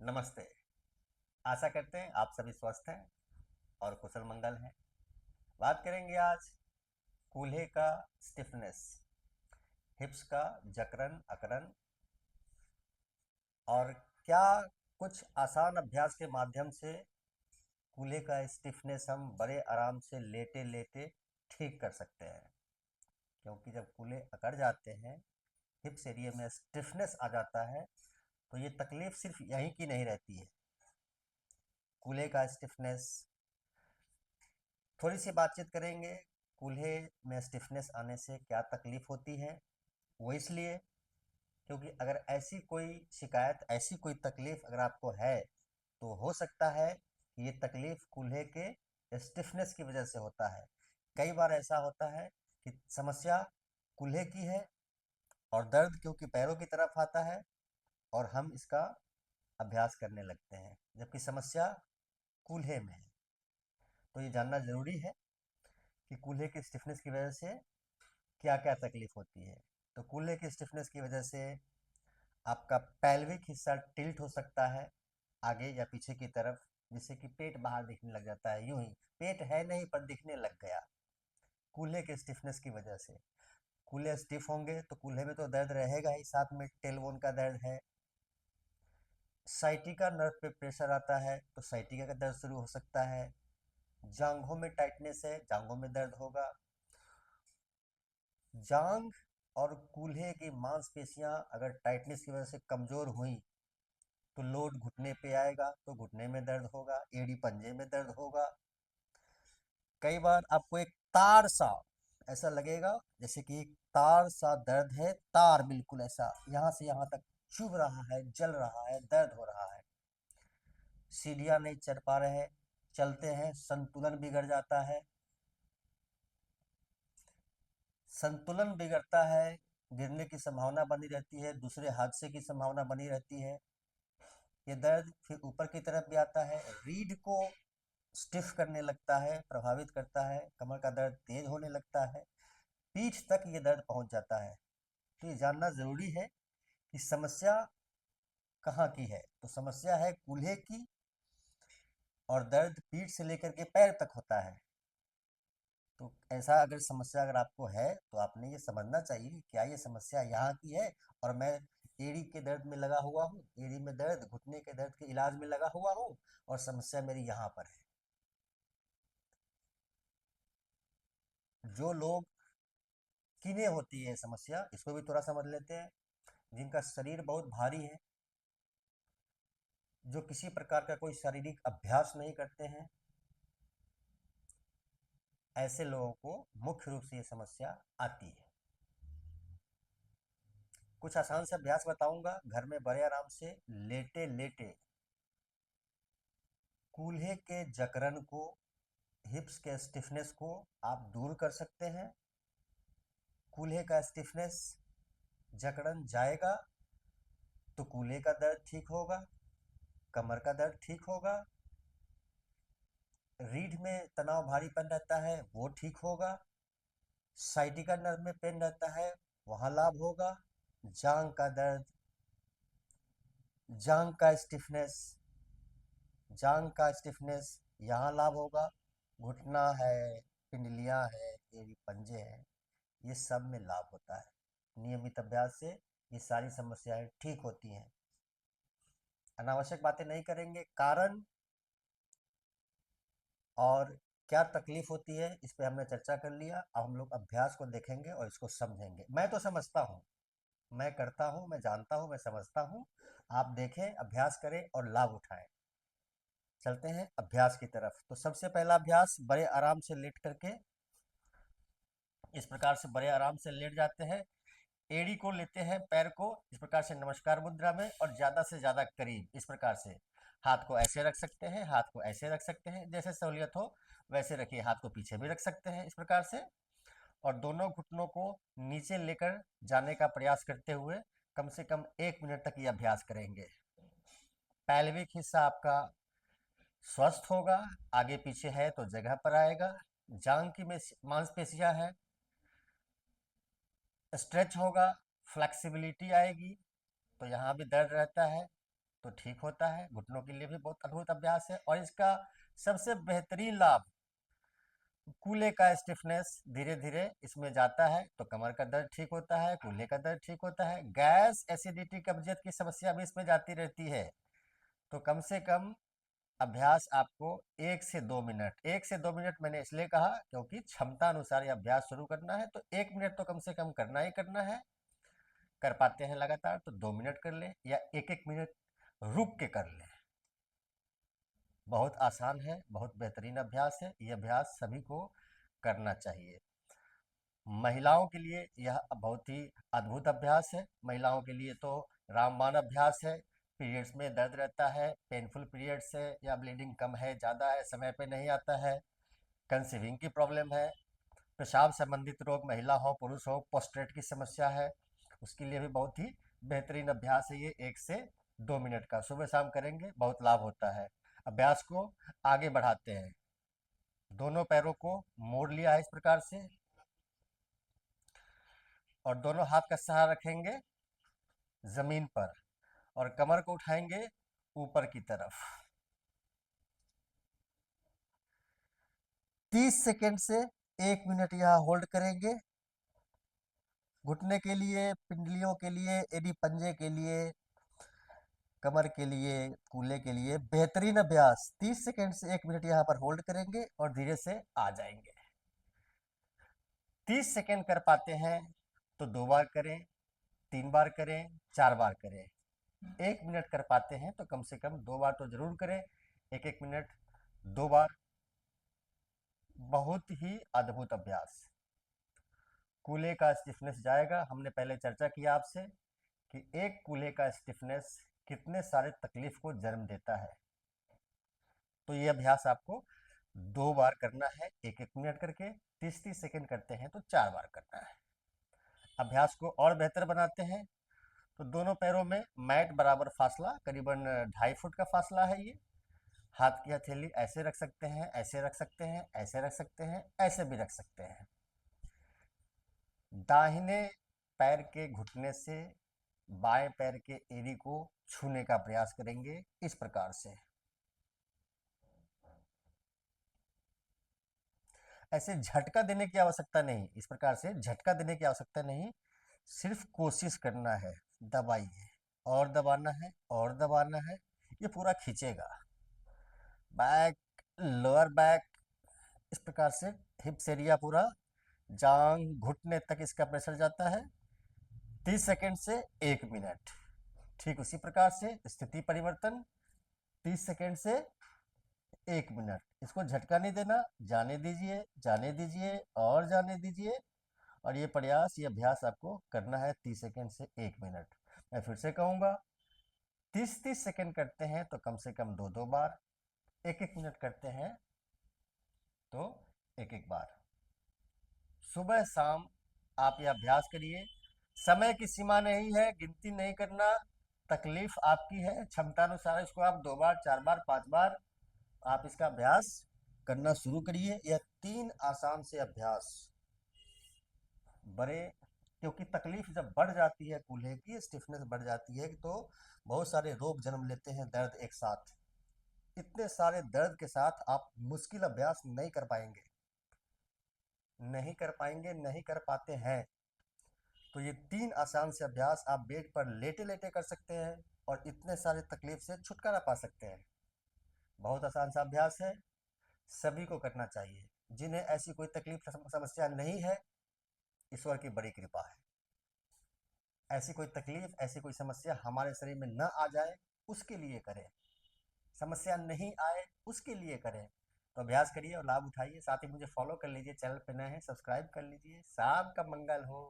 नमस्ते। आशा करते हैं आप सभी स्वस्थ हैं और कुशल मंगल हैं। बात करेंगे आज कूल्हे का स्टिफनेस, हिप्स का जकड़न अकड़न, और क्या कुछ आसान अभ्यास के माध्यम से कूल्हे का स्टिफनेस हम बड़े आराम से लेटे लेटे ठीक कर सकते हैं। क्योंकि जब कूल्हे अकड़ जाते हैं, हिप्स एरिया में स्टिफनेस आ जाता है, तो ये तकलीफ सिर्फ यहीं की नहीं रहती है। कूल्हे का स्टिफनेस, थोड़ी सी बातचीत करेंगे कूल्हे में स्टिफनेस आने से क्या तकलीफ होती है। वो इसलिए क्योंकि अगर ऐसी कोई शिकायत, ऐसी कोई तकलीफ अगर आपको है, तो हो सकता है कि ये तकलीफ कूल्हे के स्टिफनेस की वजह से होता है। कई बार ऐसा होता है कि समस्या कूल्हे की है और दर्द क्योंकि पैरों की तरफ आता है और हम इसका अभ्यास करने लगते हैं, जबकि समस्या कूल्हे में है। तो ये जानना ज़रूरी है कि कूल्हे की स्टिफनेस की वजह से क्या क्या तकलीफ होती है। तो कूल्हे की स्टिफनेस की वजह से आपका पैल्विक हिस्सा टिल्ट हो सकता है आगे या पीछे की तरफ, जिससे कि पेट बाहर दिखने लग जाता है। यूं ही पेट है नहीं पर दिखने लग गया कूल्हे के स्टिफनेस की वजह से। कूल्हे स्टिफ होंगे तो कूल्हे में तो दर्द रहेगा ही, साथ में टेलबोन का दर्द है। साइटिका नर्व पे प्रेशर आता है तो साइटिका का दर्द शुरू हो सकता है। जांघों में टाइटनेस है, जांघों में दर्द होगा। जांघ और कूल्हे की मांसपेशियां अगर टाइटनेस की वजह से कमजोर हुई, तो लोड घुटने पे आएगा तो घुटने में दर्द होगा, एड़ी पंजे में दर्द होगा। कई बार आपको एक तार सा ऐसा लगेगा, जैसे कि एक तार सा दर्द है, तार बिल्कुल ऐसा यहाँ से यहाँ तक चुभ रहा है, जल रहा है, दर्द हो रहा है। सीढ़ियाँ नहीं चढ़ पा रहे हैं, चलते हैं संतुलन बिगड़ जाता है। संतुलन बिगड़ता है, गिरने की संभावना बनी रहती है, दूसरे हादसे की संभावना बनी रहती है। ये दर्द फिर ऊपर की तरफ भी आता है, रीढ़ को स्टिफ करने लगता है, प्रभावित करता है, कमर का दर्द तेज होने लगता है, पीठ तक ये दर्द पहुंच जाता है। तो ये जानना जरूरी है कि समस्या कहाँ की है। तो समस्या है कूल्हे की, और दर्द पीठ से लेकर के पैर तक होता है। तो ऐसा अगर समस्या अगर आपको है, तो आपने ये समझना चाहिए कि क्या ये समस्या यहाँ की है और मैं एड़ी के दर्द में लगा हुआ हूँ, एड़ी में दर्द, घुटने के दर्द के इलाज में लगा हुआ हूँ, और समस्या मेरी यहाँ पर है। जो लोग, किन्हें होती है समस्या, इसको भी थोड़ा समझ लेते हैं। जिनका शरीर बहुत भारी है, जो किसी प्रकार का कोई शारीरिक अभ्यास नहीं करते हैं, ऐसे लोगों को मुख्य रूप से ये समस्या आती है। कुछ आसान से अभ्यास बताऊंगा, घर में बड़े आराम से लेटे लेटे कूल्हे के जकड़न को, हिप्स के स्टिफनेस को आप दूर कर सकते हैं। कूल्हे का स्टिफनेस, जकड़न जाएगा तो कूल्हे का दर्द ठीक होगा, कमर का दर्द ठीक होगा, रीढ़ में तनाव भारीपन रहता है वो ठीक होगा, साइटिका नर्व में पेन रहता है वहाँ लाभ होगा, जांग का दर्द, जांग का स्टिफनेस, जांग का स्टिफनेस यहाँ लाभ होगा। घुटना है, पिंडलियाँ है, एड़ी पंजे हैं, ये सब में लाभ होता है। नियमित अभ्यास से ये सारी समस्याएं ठीक होती हैं। अनावश्यक बातें नहीं करेंगे। कारण और क्या तकलीफ होती है इस पे हमने चर्चा कर लिया। अब हम लोग अभ्यास को देखेंगे और इसको समझेंगे। मैं तो समझता हूँ, मैं करता हूँ, मैं जानता हूँ, मैं समझता हूँ। आप देखें, अभ्यास करें और लाभ उठाएं। चलते हैं अभ्यास की तरफ। तो सबसे पहला अभ्यास, बड़े आराम से लेट करके, इस प्रकार से बड़े आराम से लेट जाते हैं, एड़ी को लेते हैं, पैर को इस प्रकार से नमस्कार मुद्रा में, और ज्यादा से ज्यादा करीब इस प्रकार से हाथ को ऐसे रख सकते हैं, हाथ को ऐसे रख सकते हैं, जैसे सहूलियत हो वैसे रखिए। हाथ को पीछे भी रख सकते हैं इस प्रकार से, और दोनों घुटनों को नीचे लेकर जाने का प्रयास करते हुए कम से कम 1 मिनट तक ये अभ्यास करेंगे। पैल्विक हिस्सा आपका स्वस्थ होगा, आगे पीछे है तो जगह पर आएगा। जांग की मांसपेशियां है, स्ट्रेच होगा, फ्लेक्सिबिलिटी आएगी, तो यहाँ भी दर्द रहता है। तो ठीक होता है। घुटनों के लिए भी बहुत अद्भुत अभ्यास है, और इसका सबसे बेहतरीन लाभ, कूल्हे का स्टिफनेस धीरे धीरे इसमें जाता है तो कमर का दर्द ठीक होता है, कूल्हे का दर्द ठीक होता है। गैस, एसिडिटी, कब्जियत की समस्या भी इसमें जाती रहती है। तो कम से कम अभ्यास आपको 1 से 2 मिनट, 1 से 2 मिनट मैंने इसलिए कहा क्योंकि क्षमता अनुसार ये अभ्यास शुरू करना है, तो 1 मिनट तो कम से कम करना ही करना है। कर पाते हैं लगातार तो 2 मिनट कर लें, या 1-1 मिनट रुक के कर लें। बहुत आसान है, बहुत बेहतरीन अभ्यास है, ये अभ्यास सभी को करना चाहिए। महिलाओं के लिए यह बहुत ही अद्भुत अभ्यास है। महिलाओं के लिए तो रामबाण अभ्यास है। पीरियड्स में दर्द रहता है, पेनफुल पीरियड्स है, या ब्लीडिंग कम है, ज़्यादा है, समय पे नहीं आता है, कंसीविंग की प्रॉब्लम है, पेशाब संबंधित रोग, महिला हो पुरुष हो, पोस्ट्रेट की समस्या है, उसके लिए भी बहुत ही बेहतरीन अभ्यास है ये। 1 से 2 मिनट का सुबह शाम करेंगे, बहुत लाभ होता है। अभ्यास को आगे बढ़ाते हैं। दोनों पैरों को मोड़ लिया है इस प्रकार से, और दोनों हाथ का सहारा रखेंगे जमीन पर, और कमर को उठाएंगे ऊपर की तरफ। 30 सेकेंड से 1 मिनट यहाँ होल्ड करेंगे। घुटने के लिए, पिंडलियों के लिए, एडी पंजे के लिए, कमर के लिए, कूल्हे के लिए बेहतरीन अभ्यास। 30 सेकेंड से 1 मिनट यहाँ पर होल्ड करेंगे और धीरे से आ जाएंगे। 30 सेकेंड कर पाते हैं तो 2 बार करें, 3 बार करें, 4 बार करें। 1 मिनट कर पाते हैं तो कम से कम 2 बार तो जरूर करें। 1-1 मिनट 2 बार, बहुत ही अद्भुत अभ्यास। कूल्हे का स्टिफनेस जाएगा। हमने पहले चर्चा किया आपसे कि एक कूल्हे का स्टिफनेस कितने सारे तकलीफ को जन्म देता है। तो ये अभ्यास आपको 2 बार करना है, 1-1 मिनट करके। 30-30 सेकेंड करते हैं तो 4 बार करना है। अभ्यास को और बेहतर बनाते हैं तो दोनों पैरों में मैट बराबर फासला, करीबन 2.5 फुट का फासला है ये। हाथ की हथेली ऐसे रख सकते हैं, ऐसे रख सकते हैं, ऐसे रख सकते हैं, ऐसे भी रख सकते हैं। दाहिने पैर के घुटने से बाएं पैर के एड़ी को छूने का प्रयास करेंगे इस प्रकार से। ऐसे झटका देने की आवश्यकता नहीं, इस प्रकार से झटका देने की आवश्यकता नहीं, सिर्फ कोशिश करना है। दबाइए, और दबाना है, और दबाना है, ये पूरा खींचेगा। बैक, लोअर बैक, इस प्रकार से हिप्स एरिया पूरा, जांग, घुटने तक इसका प्रेशर जाता है। 30 सेकेंड से 1 मिनट। ठीक उसी प्रकार से स्थिति परिवर्तन, 30 सेकेंड से 1 मिनट। इसको झटका नहीं देना, जाने दीजिए, जाने दीजिए, और जाने दीजिए। और ये प्रयास, ये अभ्यास आपको करना है 30 सेकेंड से 1 मिनट। मैं फिर से कहूँगा, 30-30 सेकेंड करते हैं तो कम से कम 2-2 बार, 1-1 मिनट करते हैं तो 1-1 बार। सुबह शाम आप ये अभ्यास करिए। समय की सीमा नहीं है, गिनती नहीं करना, तकलीफ आपकी है। क्षमता अनुसार इसको आप 2 बार, 4 बार, 5 बार आप इसका अभ्यास करना शुरू करिए। यह 3 आसान से अभ्यास बड़े, क्योंकि तकलीफ जब बढ़ जाती है, कूल्हे की स्टिफनेस बढ़ जाती है, तो बहुत सारे रोग जन्म लेते हैं, दर्द एक साथ। इतने सारे दर्द के साथ आप मुश्किल अभ्यास नहीं कर पाएंगे, नहीं कर पाएंगे, नहीं कर पाते हैं। तो ये 3 आसान से अभ्यास आप बेड पर लेटे लेटे कर सकते हैं और इतने सारे तकलीफ से छुटकारा पा सकते हैं। बहुत आसान सा अभ्यास है, सभी को करना चाहिए। जिन्हें ऐसी कोई तकलीफ समस्या नहीं है, ईश्वर की बड़ी कृपा है। ऐसी कोई तकलीफ, ऐसी कोई समस्या हमारे शरीर में न आ जाए, उसके लिए करें। समस्या नहीं आए, उसके लिए करें। तो अभ्यास करिए और लाभ उठाइए। साथ ही मुझे फॉलो कर लीजिए, चैनल पे नए हैं सब्सक्राइब कर लीजिए। सबका मंगल हो।